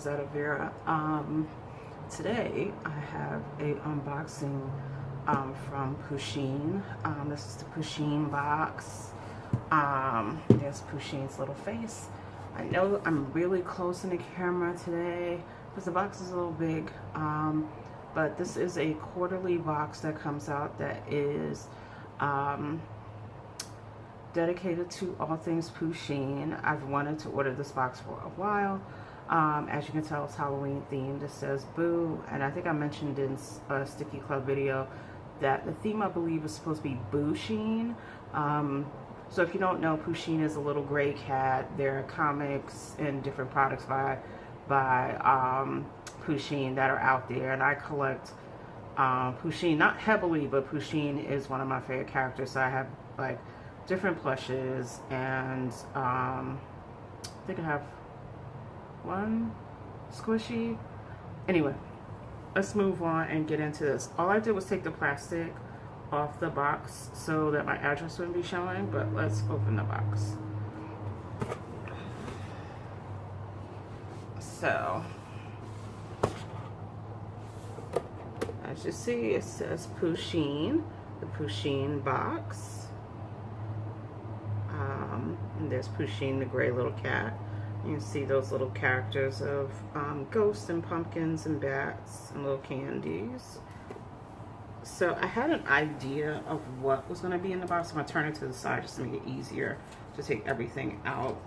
Rosetta Vera. Today I have a unboxing from Pusheen. This is the Pusheen Box. There's Pusheen's little face. I know I'm really close in the camera today because the box is a little big, but this is a quarterly box that comes out that is dedicated to all things Pusheen. I've wanted to order this box for a while. As you can tell, it's Halloween themed. It says Boo, and I think I mentioned in a Sticky Club video that the theme, I believe, is supposed to be Pusheen. So if you don't know, Pusheen is a little gray cat. There are comics and different products by Pusheen that are out there, and I collect Pusheen, not heavily, but Pusheen is one of my favorite characters. So I have like different plushes, and I think I have one squishy. Anyway, let's move on and get into this. All I did was take the plastic off the box so that my address wouldn't be showing, but let's open the box. So as you see, it says Pusheen, the Pusheen Box. And there's Pusheen, the gray little cat. You can see those little characters of ghosts and pumpkins and bats and little candies. So I had an idea of what was going to be in the box. I'm going to turn it to the side just to make it easier to take everything out.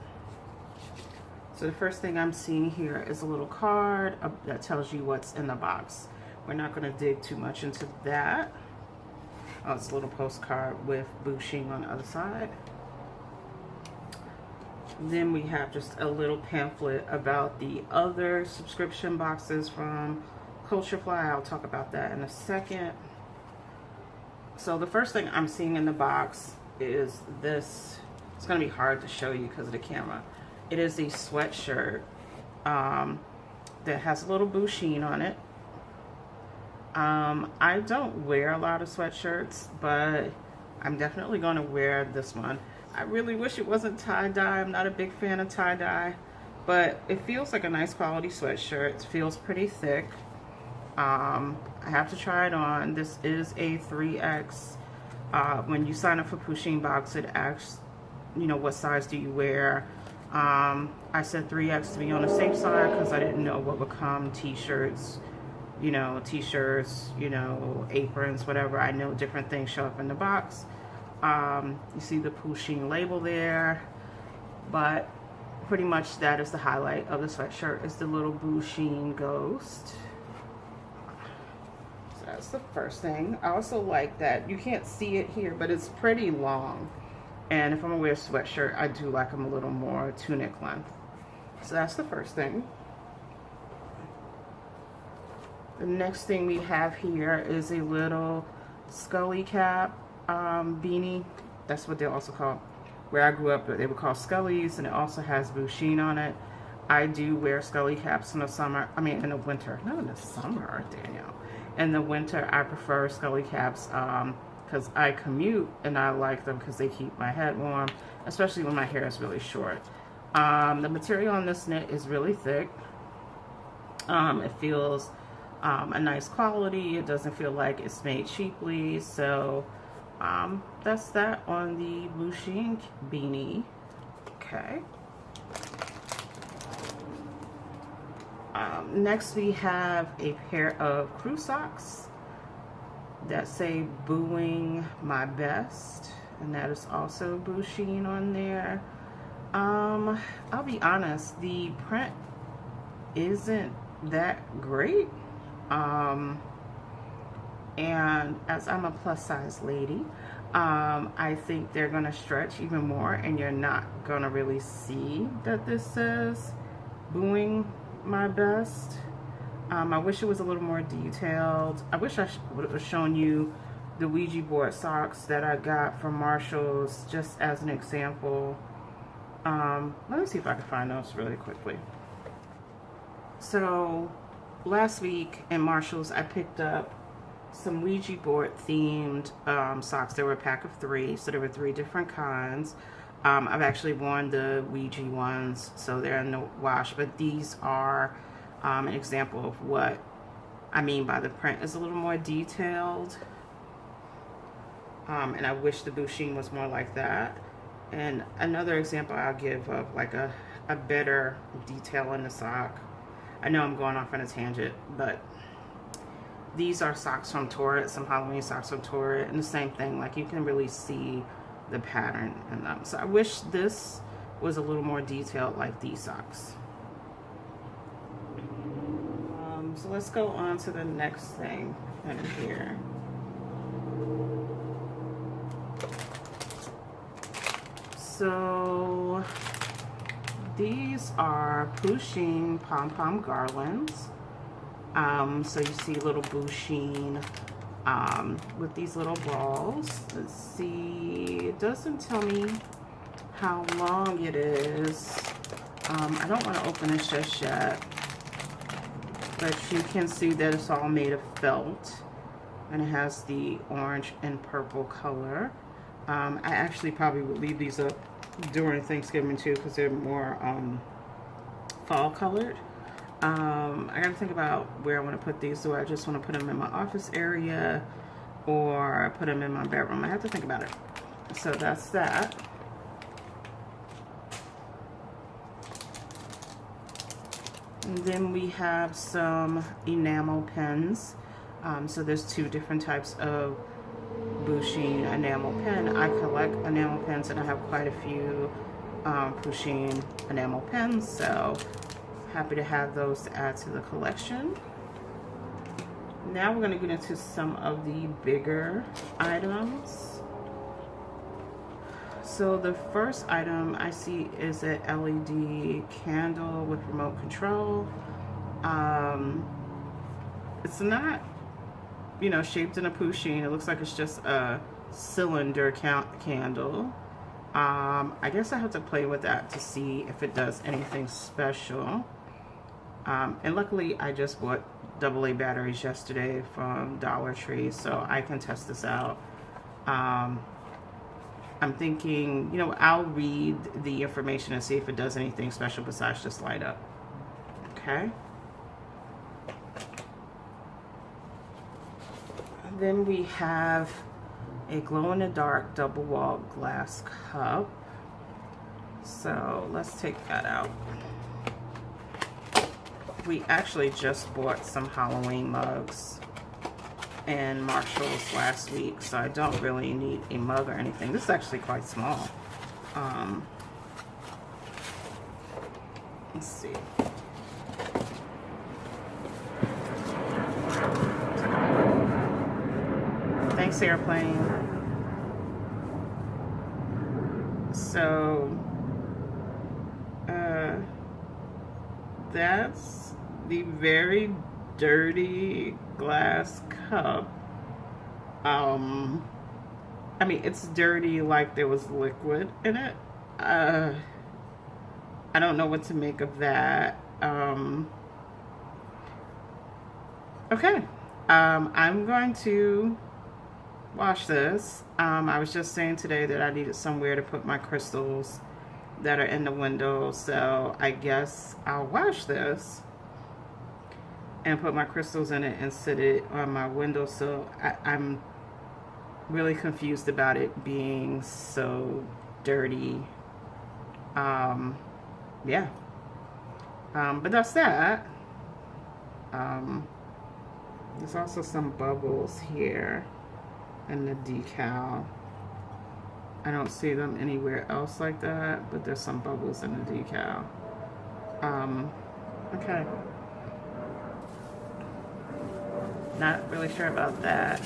So the first thing I'm seeing here is a little card that tells you what's in the box. We're not going to dig too much into that. Oh, it's a little postcard with Pusheen on the other side. Then we have just a little pamphlet about the other subscription boxes from Culture Fly. I'll talk about that in a second. So the first thing I'm seeing in the box is this. It's going to be hard to show you because of the camera. It is a sweatshirt that has a little Pusheen on it. I don't wear a lot of sweatshirts, but I'm definitely going to wear this one. I really wish it wasn't tie-dye. I'm not a big fan of tie-dye, but it feels like a nice quality sweatshirt. It feels pretty thick. I have to try it on. This is a 3X. When you sign up for Pusheen Box, it asks, you know, what size do you wear. I said 3X to be on the safe side because I didn't know what would come. T-shirts, you know, aprons, whatever. I know different things show up in the box. You see the Pusheen label there, but pretty much that is the highlight of the sweatshirt, is the little Pusheen ghost. So that's the first thing. I also like that you can't see it here, but it's pretty long, and if I'm gonna wear a sweatshirt, I do like them a little more tunic length. So that's the first thing. The next thing we have here is a little Skully Cap beanie. That's what they also call, where I grew up, they would call Skullies, and it also has Pusheen on it. I do wear Skully Caps in the summer, I mean in the winter, not in the summer, Danielle. In the winter I prefer Skully Caps because I commute and I like them because they keep my head warm, especially when my hair is really short. The material on this knit is really thick. It feels a nice quality. It doesn't feel like it's made cheaply. So that's that on the Pusheen beanie. Okay. Next we have a pair of crew socks that say "Booing My Best," and that is also Pusheen on there. I'll be honest, the print isn't that great. And as I'm a plus size lady, I think they're gonna stretch even more, and you're not gonna really see that this says "Booing My Best." I wish it was a little more detailed. I wish I would have shown you the Ouija board socks that I got from Marshall's just as an example. Let me see if I can find those really quickly. So last week in Marshall's, I picked up some Ouija board themed socks. There were a pack of 3, so there were 3 different kinds. I've actually worn the Ouija ones, so they're in the wash, but these are an example of what I mean by the print is a little more detailed. And I wish the Pusheen was more like that. And another example I'll give of like a better detail in the sock. I know I'm going off on a tangent, but these are socks from Torrid, some Halloween socks from Torrid, and the same thing, like you can really see the pattern in them. So I wish this was a little more detailed like these socks. So let's go on to the next thing in here. So these are Pusheen Pom-Pom Garlands. So you see little Pusheen with these little balls. Let's see, it doesn't tell me how long it is. I don't want to open this just yet, but you can see that it's all made of felt, and it has the orange and purple color. I actually probably would leave these up during Thanksgiving too, because they're more fall colored. I gotta think about where I want to put these. Do I just want to put them in my office area or put them in my bedroom? I have to think about it. So that's that. And then we have some enamel pens. So there's two different types of Pusheen enamel pen. I collect enamel pens, and I have quite a few Pusheen enamel pens, so happy to have those to add to the collection. Now we're going to get into some of the bigger items. So the first item I see is an LED candle with remote control. It's not, you know, shaped in a Pusheen. It looks like it's just a cylinder candle. I guess I have to play with that to see if it does anything special. And luckily I just bought AA batteries yesterday from Dollar Tree, so I can test this out. I'm thinking, you know, I'll read the information and see if it does anything special besides just light up. Okay. Then we have a glow-in-the-dark double-walled glass cup. So let's take that out. We actually just bought some Halloween mugs in Marshall's last week, so I don't really need a mug or anything. This is actually quite small. Let's see. Thanks, airplane. So that's the very dirty glass cup. I mean, it's dirty like there was liquid in it. I don't know what to make of that. Okay. I'm going to wash this. I was just saying today that I needed somewhere to put my crystals that are in the window, so I guess I'll wash this and put my crystals in it and sit it on my windowsill. I'm really confused about it being so dirty. Yeah. But that's that. There's also some bubbles here in the decal. I don't see them anywhere else like that, but there's some bubbles in the decal. Okay. Not really sure about that.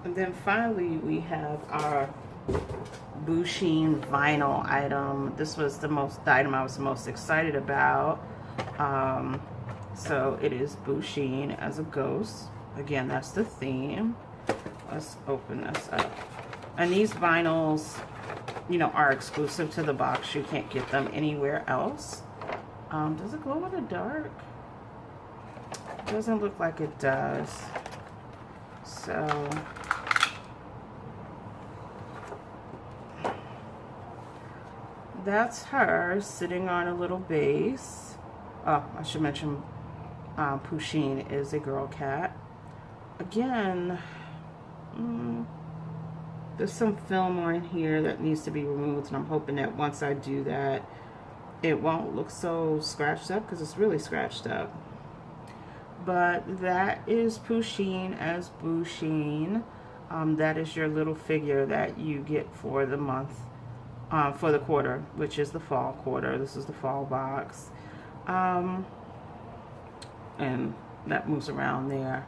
And then finally we have our Pusheen vinyl item. This was the item I was most excited about. So it is Pusheen as a ghost. Again, that's the theme. Let's open this up. And these vinyls, you know, are exclusive to the box. You can't get them anywhere else. Does it glow in the dark? Doesn't look like it does. So that's her sitting on a little base. Oh, I should mention Pusheen is a girl cat. Again, there's some film on here that needs to be removed, and I'm hoping that once I do that, it won't look so scratched up, because it's really scratched up. But that is Pusheen as Pusheen. That is your little figure that you get for the month, for the quarter, which is the fall quarter. This is the fall box. And that moves around there.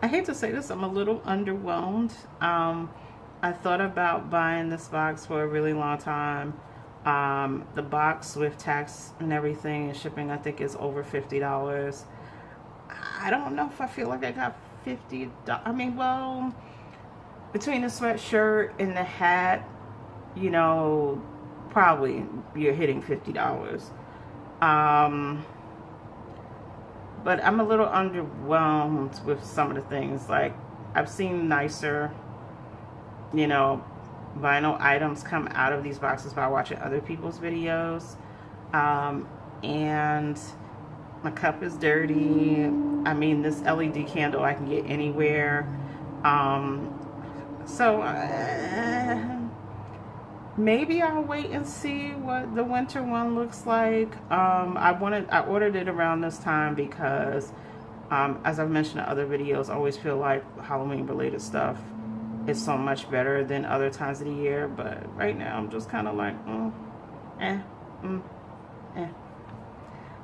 I hate to say this, I'm a little underwhelmed. I thought about buying this box for a really long time. The box with tax and everything and shipping, I think, is over $50. I don't know if I feel like I got $50. I mean, well, between the sweatshirt and the hat, you know, probably you're hitting $50. But I'm a little underwhelmed with some of the things. Like, I've seen nicer, you know, vinyl items come out of these boxes by watching other people's videos. And my cup is dirty. I mean, this LED candle I can get anywhere. Maybe I'll wait and see what the winter one looks like. I ordered it around this time because, as I've mentioned in other videos, I always feel like Halloween related stuff is so much better than other times of the year. But right now I'm just kind of like,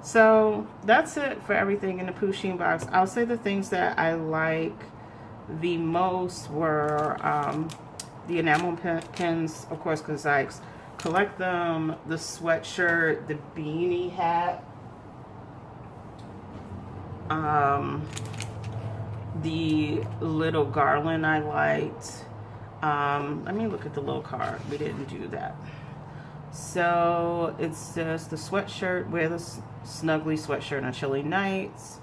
So that's it for everything in the Pusheen box. I'll say the things that I like the most were the enamel pens, of course, because I collect them, the sweatshirt, the beanie hat, the little garland I liked. Let me look at the little card. We didn't do that. So it says the sweatshirt, wear the snuggly sweatshirt on chilly nights,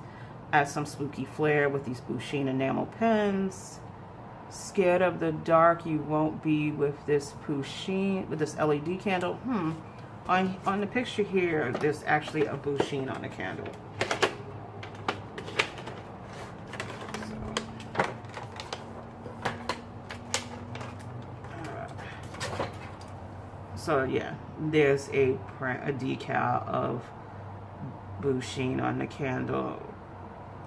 add some spooky flair with these Pusheen enamel pens. Scared of the dark, you won't be with this Pusheen, with this LED candle. On the picture here, there's actually a Pusheen on the candle. So yeah, there's a decal of Pusheen on the candle.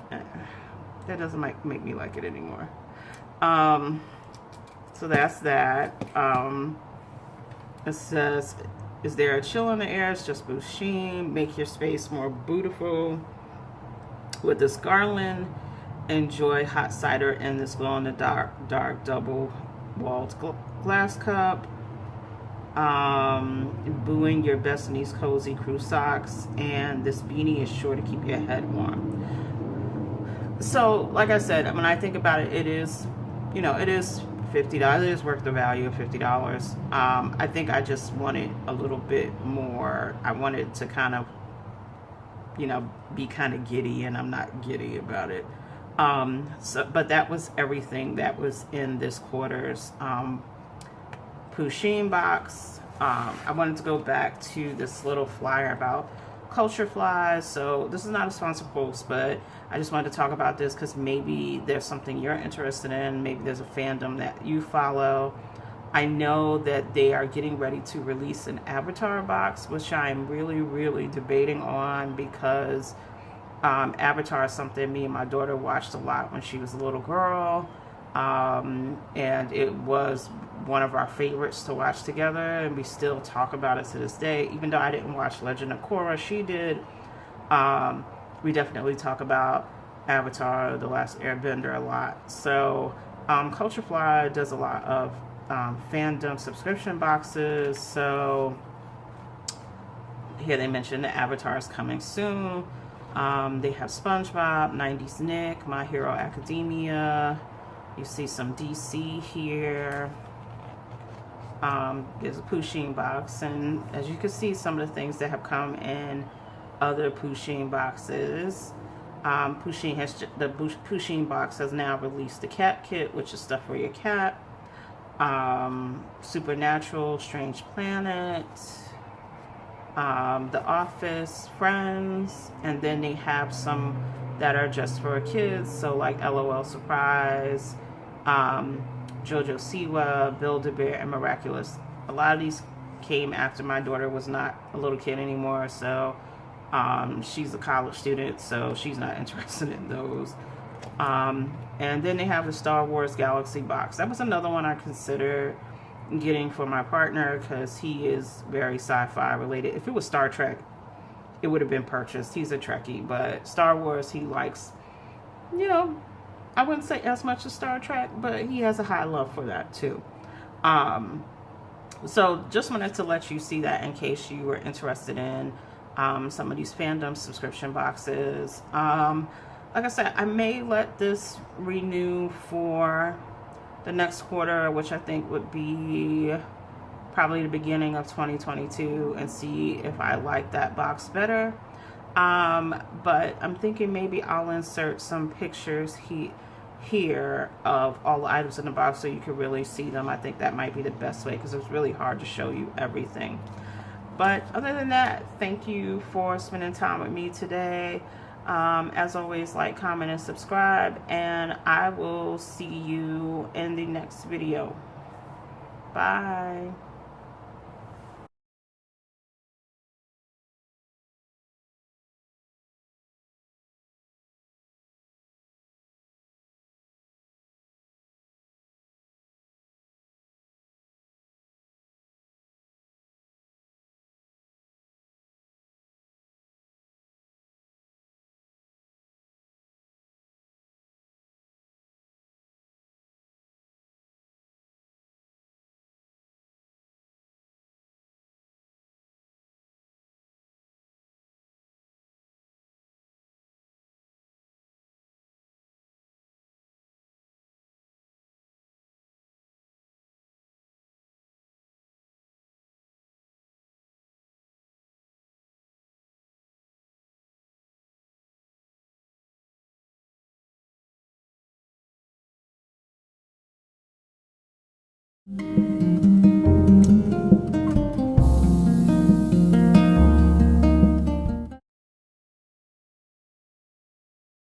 That doesn't make me like it anymore. So that's that. It says, is there a chill in the air? It's just Pusheen. Make your space more beautiful with this garland. Enjoy hot cider in this glow in the dark double walled glass cup. Booing your best in these cozy crew socks, and this beanie is sure to keep your head warm. So like I said, when I think about it, it is, you know, it is $50. It is worth the value of $50. I think I just wanted a little bit more. I wanted to kind of, you know, be kind of giddy, and I'm not giddy about it. But that was everything that was in this quarter's Pusheen box. I wanted to go back to this little flyer about culture flies. So this is not a sponsored post, but I just wanted to talk about this because maybe there's something you're interested in. Maybe there's a fandom that you follow. I know that they are getting ready to release an Avatar box, which I'm really debating on, because Avatar is something me and my daughter watched a lot when she was a little girl. And it was one of our favorites to watch together, and we still talk about it to this day. Even though I didn't watch Legend of Korra, she did. We definitely talk about Avatar, The Last Airbender a lot. So Culturefly does a lot of fandom subscription boxes. So here they mentioned the Avatar is coming soon. They have SpongeBob, 90s Nick, My Hero Academia. You see some DC here. There's a Pusheen box, and as you can see, some of the things that have come in other Pusheen boxes. The Pusheen box has now released the cat kit, which is stuff for your cat. Supernatural, Strange Planet, The Office, Friends, and then they have some that are just for kids, so like LOL Surprise, JoJo Siwa, Build-A-Bear, and Miraculous. A lot of these came after my daughter was not a little kid anymore, so she's a college student, so she's not interested in those. And then they have the Star Wars Galaxy box. That was another one I considered getting for my partner because he is very sci-fi related. If it was Star Trek, it would have been purchased. He's a Trekkie, but Star Wars he likes, you know, I wouldn't say as much as Star Trek, but he has a high love for that too. So just wanted to let you see that in case you were interested in some of these fandom subscription boxes. Like I said, I may let this renew for the next quarter, which I think would be probably the beginning of 2022, and see if I like that box better. But I'm thinking maybe I'll insert some pictures here of all the items in the box so you can really see them. I think that might be the best way because it's really hard to show you everything. But other than that, thank you for spending time with me today. As always, like, comment, and subscribe, and I will see you in the next video. Bye.